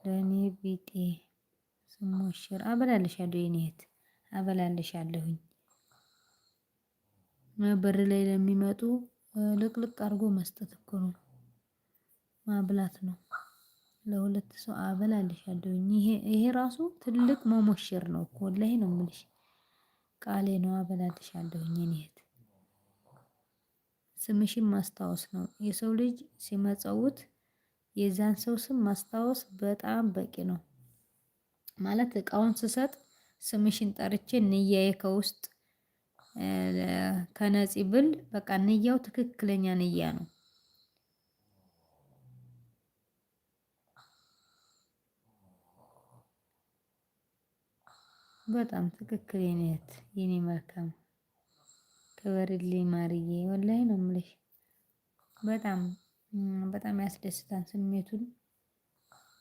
ለእኔ ቢጤ ስሞሽር አበላልሻለሁ የኔ እህት አበላልሻለሁኝ። በር ላይ ለሚመጡ ልቅልቅ አድርጎ መስጠት እኮ ነው ማብላት ነው። ለሁለት ሰው አበላልሻለሁኝ ይሄ ራሱ ትልቅ መሞሸር ነው እኮ ወላሂ ነው የምልሽ። ቃሌ ነው አበላልሻለሁኝ የኔ እህት። ስምሽን ማስታወስ ነው የሰው ልጅ ሲመጸውት የዛን ሰው ስም ማስታወስ በጣም በቂ ነው። ማለት እቃውን ስሰጥ ስምሽን ጠርቼ ንያዬ ከውስጥ ከነፂ ብል በቃ ንያው ትክክለኛ ንያ ነው። በጣም ትክክል የኔ እህት የኔ መልካም ክበሪልኝ ማርዬ ወላሂ ነው የምልሽ። በጣም በጣም ያስደስታል ስሜቱን